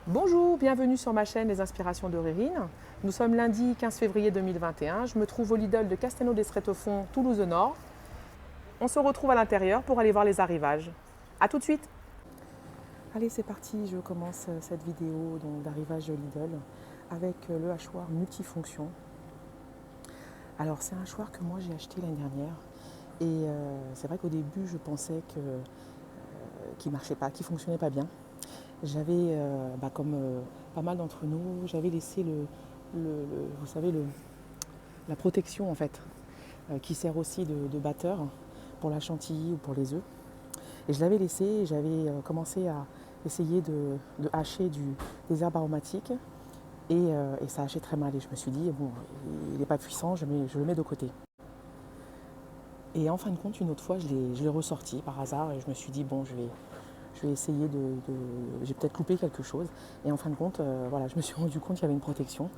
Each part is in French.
Bonjour, bienvenue sur ma chaîne Les Inspirations de Rérine. Nous sommes lundi 15 février 2021. Je me trouve au Lidl de Castelnau-d'Estrétaux-Fond, Toulouse-Nord. On se retrouve à l'intérieur pour aller voir les arrivages. A tout de suite. Allez, c'est parti, je commence cette vidéo d'arrivage de Lidl avec le hachoir multifonction. Alors c'est un hachoir que moi j'ai acheté l'année dernière et c'est vrai qu'au début je pensais qu'il ne marchait pas, qu'il ne fonctionnait pas bien. J'avais, comme pas mal d'entre nous, j'avais laissé vous savez, la protection en fait, qui sert aussi de batteur pour la chantilly ou pour les œufs. Et je l'avais laissé et j'avais commencé à essayer de hacher des herbes aromatiques et ça hachait très mal. Et je me suis dit, bon, il n'est pas puissant, je le mets de côté. Et en fin de compte, une autre fois, je l'ai ressorti par hasard et je me suis dit, bon, je vais essayer j'ai peut-être loupé quelque chose. Et en fin de compte, voilà, je me suis rendu compte qu'il y avait une protection.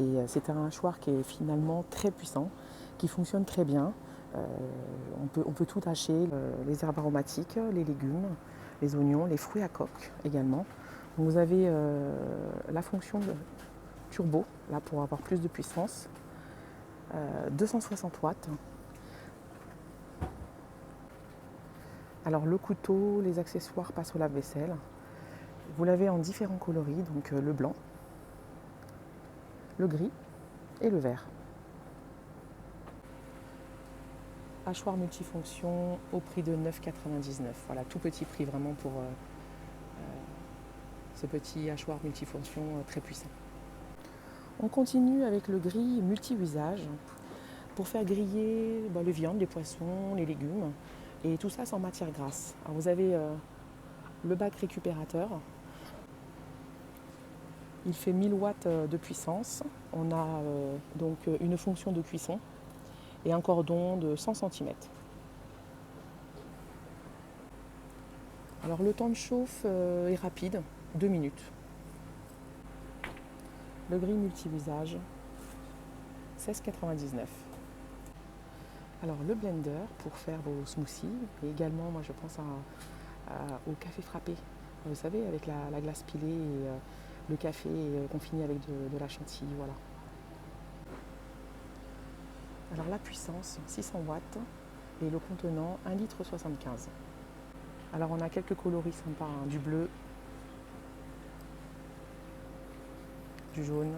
Et c'est un hachoir qui est finalement très puissant, qui fonctionne très bien. On peut tout hacher, les herbes aromatiques, les légumes, les oignons, les fruits à coque également. Donc vous avez la fonction de turbo, là pour avoir plus de puissance. 260 watts. Alors le couteau, les accessoires passent au lave-vaisselle. Vous l'avez en différents coloris, donc le blanc, le gris et le vert. Hachoir multifonction au prix de 9,99 €. Voilà, tout petit prix vraiment pour ce petit hachoir multifonction très puissant. On continue avec le gris multi-usage pour faire griller les viandes, les poissons, les légumes et tout ça sans matière grasse. Alors vous avez le bac récupérateur. Il fait 1000 watts de puissance. On a donc une fonction de cuisson et un cordon de 100 cm. Alors le temps de chauffe est rapide, 2 minutes. Le gris multi-usage, 16,99 €. Alors le blender pour faire vos smoothies et également moi je pense au café frappé. Vous savez avec la glace pilée et le café qu'on finit avec de la chantilly, voilà. Alors la puissance 600 watts et le contenant 1,75 litre. Alors on a quelques coloris sympas, hein, du bleu, du jaune,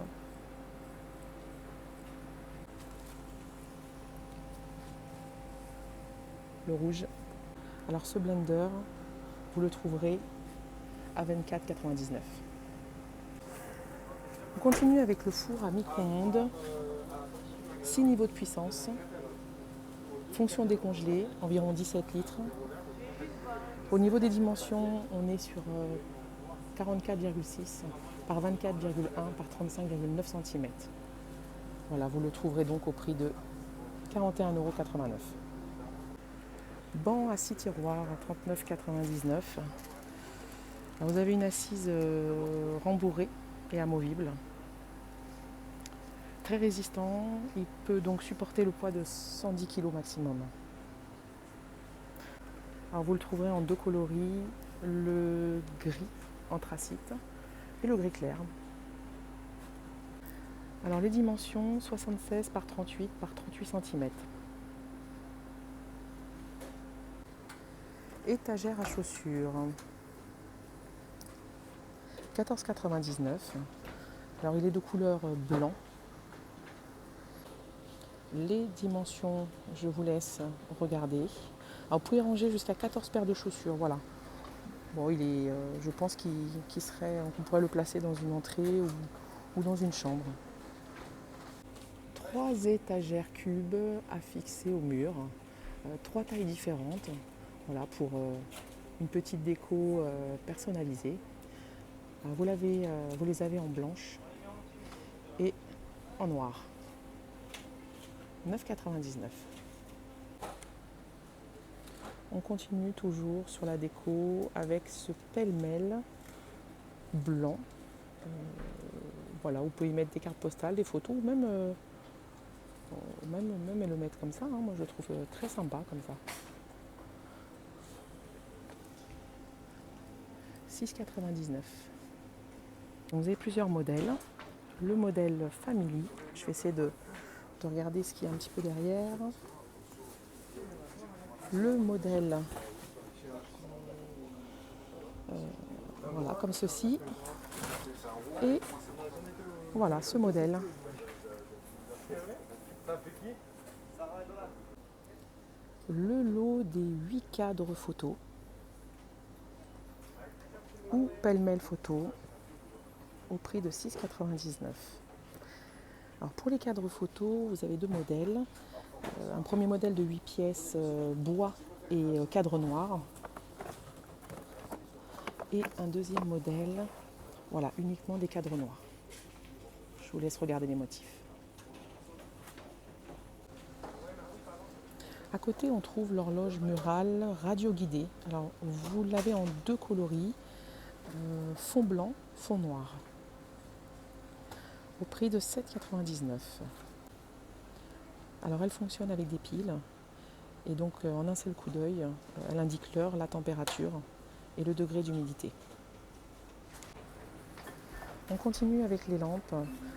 le rouge. Alors ce blender, vous le trouverez à 24,99 €. On continue avec le four à micro-ondes, 6 niveaux de puissance, fonction décongelée, environ 17 litres. Au niveau des dimensions, on est sur 44,6 par 24,1 par 35,9 cm. Voilà, vous le trouverez donc au prix de 41,89 €. Banc à 6 tiroirs à 39,99 €. Vous avez une assise rembourrée et amovible. Très résistant, il peut donc supporter le poids de 110 kg maximum. Alors vous le trouverez en deux coloris, le gris anthracite et le gris clair. Alors les dimensions 76 par 38 par 38 cm. Étagère à chaussures, 14,99 €. Alors il est de couleur blanc. Les dimensions, je vous laisse regarder. Alors, vous pouvez ranger jusqu'à 14 paires de chaussures, voilà. Bon, je pense qu'on pourrait le placer dans une entrée ou dans une chambre. 3 étagères cubes à fixer au mur, 3 tailles différentes, voilà, pour une petite déco personnalisée. Alors, vous les avez en blanche et en noir. 9,99 €. On continue toujours sur la déco avec ce pêle-mêle blanc. Voilà, vous pouvez y mettre des cartes postales, des photos, ou même le mettre comme ça. Hein. Moi, je le trouve très sympa comme ça. 6,99 €. Donc vous avez plusieurs modèles. Le modèle Family, je vais essayer de regarder ce qu'il y a un petit peu derrière. Le modèle, voilà, comme ceci. Et voilà, ce modèle. Le lot des 8 cadres photos ou pêle-mêle photo au prix de 6,99 €. Alors pour les cadres photos, vous avez deux modèles. Un premier modèle de 8 pièces bois et cadre noir. Et un deuxième modèle, voilà, uniquement des cadres noirs. Je vous laisse regarder les motifs. À côté, on trouve l'horloge murale radio guidée. Alors, vous l'avez en deux coloris, fond blanc, fond noir, au prix de 7,99 €. Alors, elle fonctionne avec des piles, et donc en un seul coup d'œil, elle indique l'heure, la température et le degré d'humidité. On continue avec les lampes,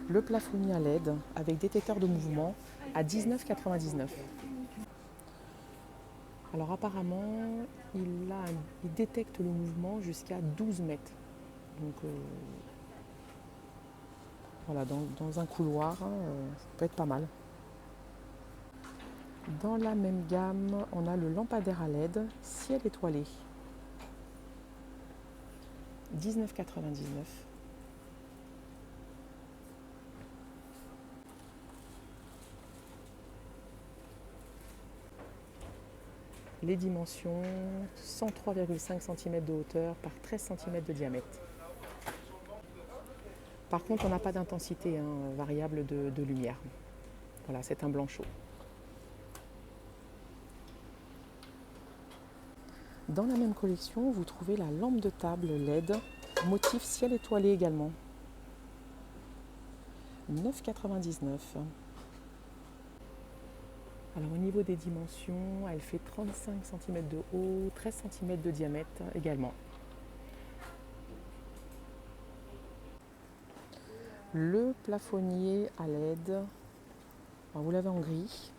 le plafonnier à LED avec détecteur de mouvement à 19,99 €. Alors apparemment, il détecte le mouvement jusqu'à 12 mètres. Donc voilà, dans un couloir, ça peut être pas mal. Dans la même gamme, on a le lampadaire à LED ciel étoilé. 19,99 €. Les dimensions, 103,5 cm de hauteur par 13 cm de diamètre. Par contre, on n'a pas d'intensité variable de lumière. Voilà, c'est un blanc chaud. Dans la même collection, vous trouvez la lampe de table LED, motif ciel étoilé également. 9,99 €. Alors au niveau des dimensions, elle fait 35 cm de haut, 13 cm de diamètre également. Le plafonnier à LED, alors vous l'avez en gris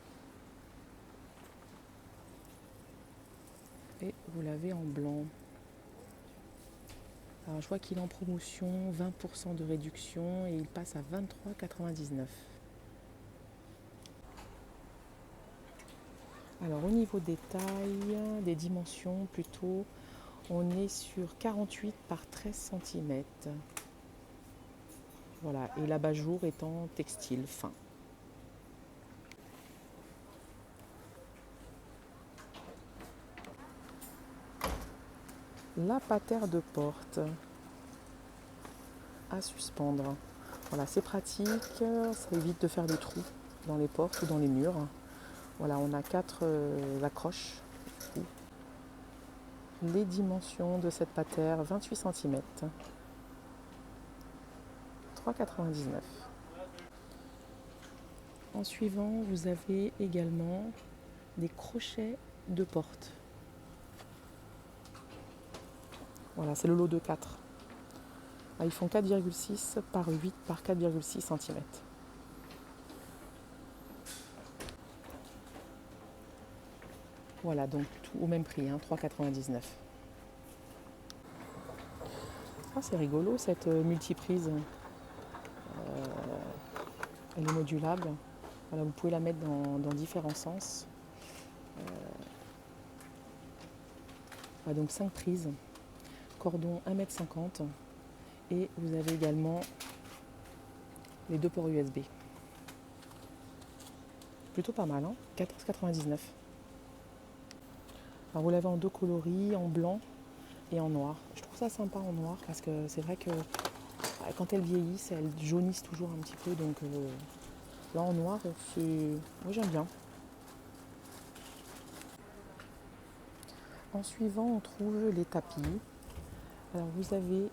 et vous l'avez en blanc. Alors je vois qu'il est en promotion, 20% de réduction et il passe à 23,99 €. Alors au niveau des tailles, des dimensions plutôt, on est sur 48 par 13 cm. Voilà, et l'abat-jour est en textile fin. La patère de porte à suspendre. Voilà, c'est pratique, ça évite de faire des trous dans les portes ou dans les murs. Voilà, on a 4 accroches. Les dimensions de cette patère, 28 cm. 3,99 €. En suivant, vous avez également des crochets de porte. Voilà, c'est le lot de 4. Ils font 4,6 par 8 par 4,6 cm. Voilà, donc tout au même prix, 3,99 €. Ah, c'est rigolo cette multiprise. Elle est modulable. Voilà, vous pouvez la mettre dans différents sens. Voilà, donc 5 prises. Cordon 1,50 m. Et vous avez également les deux ports USB. Plutôt pas mal, 14,99 €. Alors vous l'avez en deux coloris, en blanc et en noir. Je trouve ça sympa en noir parce que c'est vrai que quand elles vieillissent, elles jaunissent toujours un petit peu. Donc là en noir, moi j'aime bien. En suivant, on trouve les tapis. Alors vous avez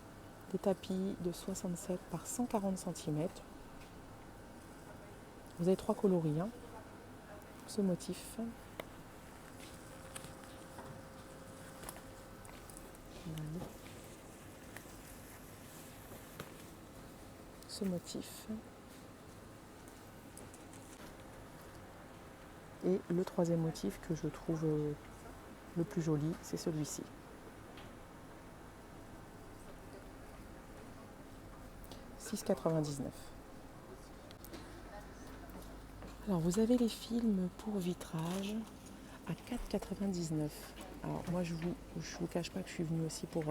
des tapis de 67 par 140 cm. Vous avez 3 coloris, ce motif. ce motif. Et le troisième motif que je trouve le plus joli, c'est celui-ci. €6,99. Alors vous avez les films pour vitrage à €4,99. Alors moi je vous cache pas que je suis venue aussi pour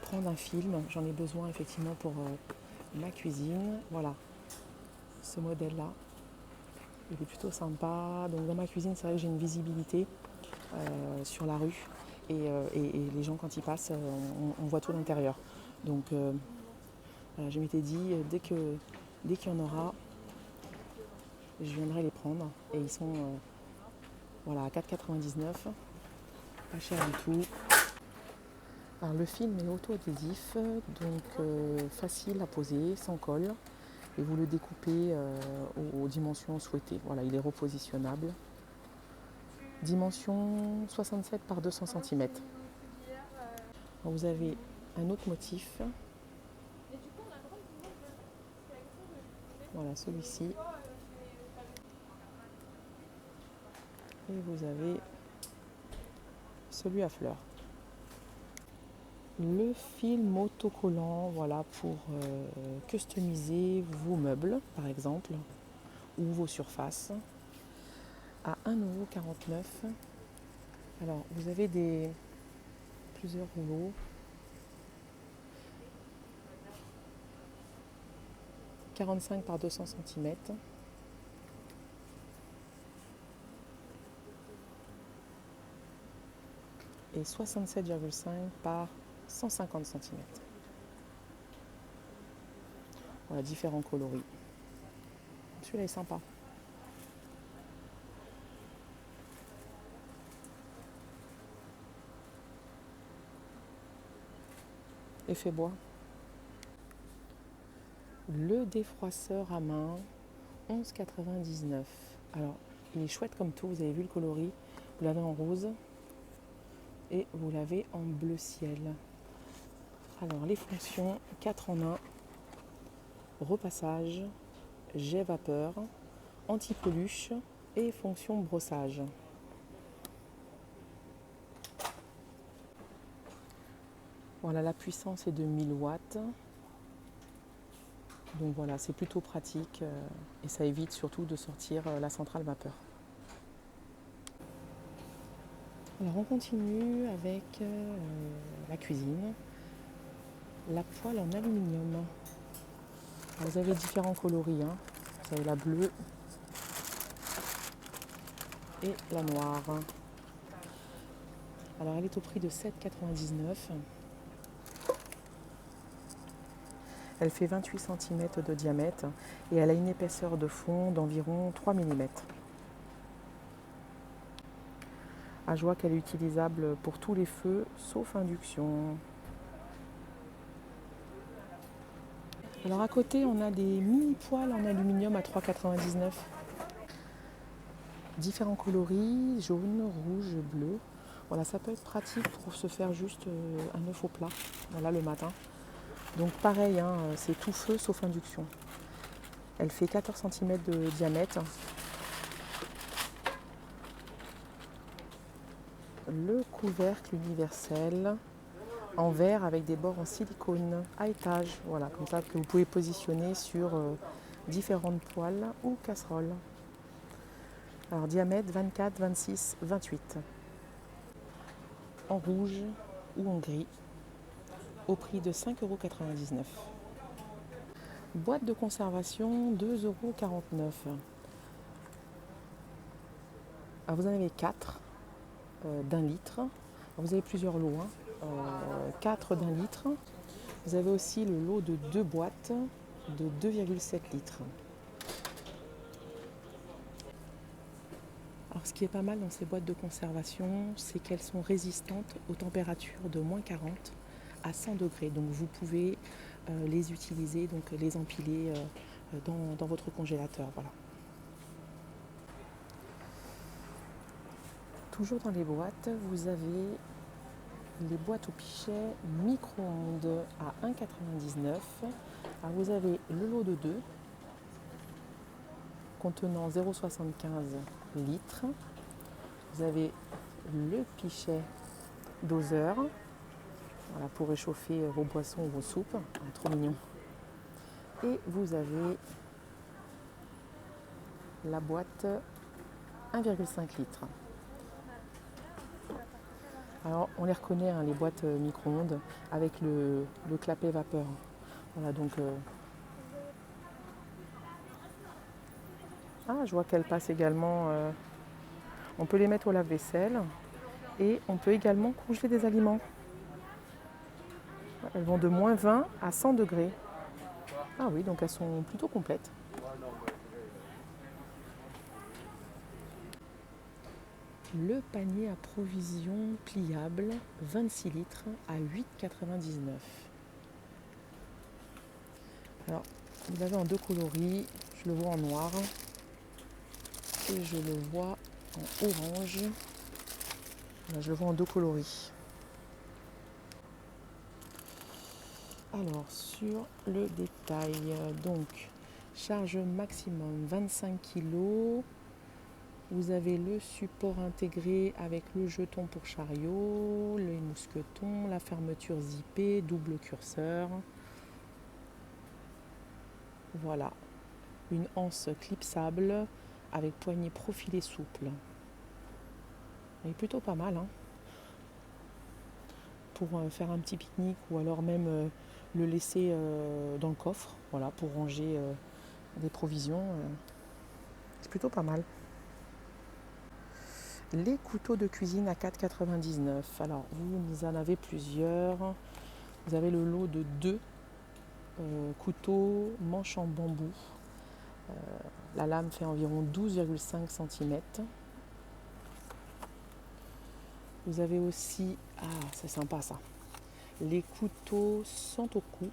prendre un film. J'en ai besoin effectivement pour ma cuisine. Voilà, ce modèle-là, il est plutôt sympa. Donc dans ma cuisine, c'est vrai que j'ai une visibilité sur la rue et les gens quand ils passent, on voit tout l'intérieur. Donc voilà, je m'étais dit dès qu'il y en aura, je viendrai les prendre et ils sont voilà, à €4,99, pas cher du tout. Alors, le film est auto-adhésif, donc facile à poser, sans colle, et vous le découpez aux dimensions souhaitées. Voilà, il est repositionnable. Dimension 67 par 200 cm. Vous avez un autre motif. Voilà, celui-ci. Et vous avez celui à fleurs. Le film autocollant, voilà, pour customiser vos meubles, par exemple, ou vos surfaces, à €1,49. Alors, vous avez plusieurs rouleaux. 45 par 200 cm. Et 67,5 par 150 cm. Voilà, différents coloris. Celui-là est sympa. Effet bois. Le défroisseur à main, €11,99. Alors, il est chouette comme tout. Vous avez vu le coloris. Vous l'avez en rose et vous l'avez en bleu ciel. Alors, les fonctions, 4 en 1. Repassage, jet vapeur, anti-peluche et fonction brossage. Voilà, la puissance est de 1000 watts. Donc voilà, c'est plutôt pratique et ça évite surtout de sortir la centrale vapeur. Alors on continue avec la cuisine. La poêle en aluminium. Alors, vous avez différents coloris. Vous avez la bleue et la noire. Alors elle est au prix de €7,99. Elle fait 28 cm de diamètre et elle a une épaisseur de fond d'environ 3 mm. Je vois qu'elle est utilisable pour tous les feux sauf induction. Alors à côté, on a des mini poêles en aluminium à €3,99. Différents coloris, jaune, rouge, bleu. Voilà, ça peut être pratique pour se faire juste un œuf au plat, voilà, le matin. Donc pareil, c'est tout feu sauf induction. Elle fait 14 cm de diamètre. Le couvercle universel en verre avec des bords en silicone à étage. Voilà, comme ça que vous pouvez positionner sur différentes poêles ou casseroles. Alors diamètre 24, 26, 28. En rouge ou en gris, au prix de €5,99. Boîte de conservation, €2,49. Alors vous en avez 4 d'1 litre. Alors vous avez plusieurs lots, 4 d'1 litre. Vous avez aussi le lot de 2 boîtes de 2,7 litres. Alors ce qui est pas mal dans ces boîtes de conservation, c'est qu'elles sont résistantes aux températures de -40 à 100 degrés. Donc vous pouvez les utiliser, donc les empiler dans votre congélateur. Voilà. Toujours dans les boîtes, vous avez les boîtes au pichet micro-ondes à 1,99 €. Alors vous avez le lot de 2 contenant 0,75 litres. Vous avez le pichet doseur, voilà, pour réchauffer vos boissons ou vos soupes. Ah, trop mignon. Et vous avez la boîte 1,5 litres. Alors on les reconnaît, hein, les boîtes micro-ondes avec le clapet vapeur. Voilà, donc je vois qu'elles passent également. On peut les mettre au lave-vaisselle et on peut également congeler des aliments. Elles vont de -20 à 100 degrés. Ah oui, donc elles sont plutôt complètes. Le panier à provisions pliable 26 litres à 8,99 €. Alors, vous l'avez en 2 coloris. Je le vois en noir et je le vois en orange. Voilà, je le vois en 2 coloris. Alors, sur le détail, donc, charge maximum 25 kg. Vous avez le support intégré avec le jeton pour chariot, le mousqueton, la fermeture zippée, double curseur. Voilà, une anse clipsable avec poignée profilée souple. Elle est plutôt pas mal, hein, pour faire un petit pique-nique ou alors même le laisser dans le coffre, voilà, pour ranger des provisions. C'est plutôt pas mal. Les couteaux de cuisine à 4,99 €. Alors, vous en avez plusieurs. Vous avez le lot de 2 couteaux manche en bambou. La lame fait environ 12,5 cm. Vous avez aussi, c'est sympa ça, les couteaux Santoku,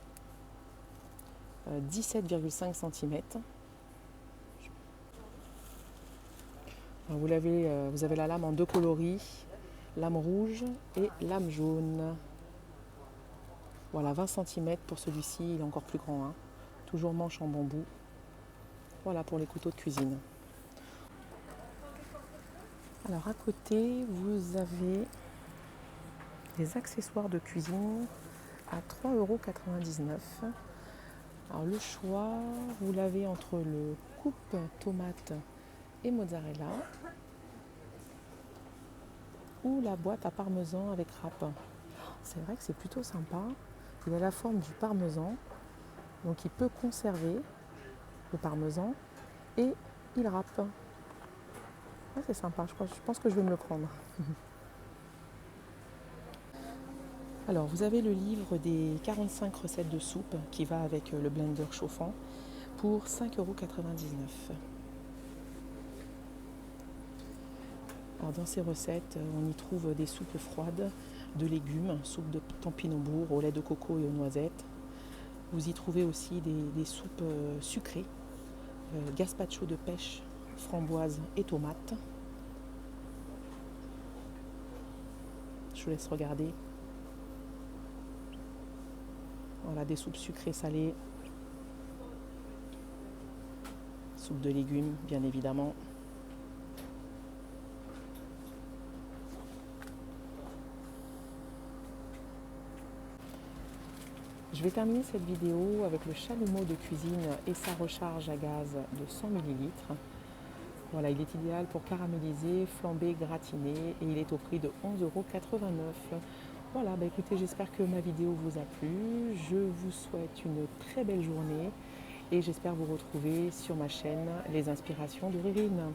17,5 cm. Vous avez la lame en 2 coloris, lame rouge et lame jaune. Voilà, 20 cm pour celui-ci, il est encore plus grand, hein. Toujours manche en bambou. Voilà pour les couteaux de cuisine. Alors à côté, vous avez des accessoires de cuisine à 3,99 €. Alors le choix, vous l'avez entre le coupe tomate et mozzarella ou la boîte à parmesan avec râpe. C'est vrai que c'est plutôt sympa. Il a la forme du parmesan, donc il peut conserver le parmesan et il râpe. C'est sympa, je pense que je vais me le prendre. Alors vous avez le livre des 45 recettes de soupe qui va avec le blender chauffant pour 5,99 €. Alors dans ces recettes, on y trouve des soupes froides de légumes, soupe de topinambour au lait de coco et aux noisettes. Vous y trouvez aussi des soupes sucrées, gazpacho de pêche, framboise et tomates. Je vous laisse regarder. Voilà, des soupes sucrées salées, soupe de légumes bien évidemment. Je vais terminer cette vidéo avec le chalumeau de cuisine et sa recharge à gaz de 100 ml. Voilà, il est idéal pour caraméliser, flamber, gratiner et il est au prix de 11,89 €. Voilà, écoutez, j'espère que ma vidéo vous a plu. Je vous souhaite une très belle journée et j'espère vous retrouver sur ma chaîne Les Inspirations de Rérine.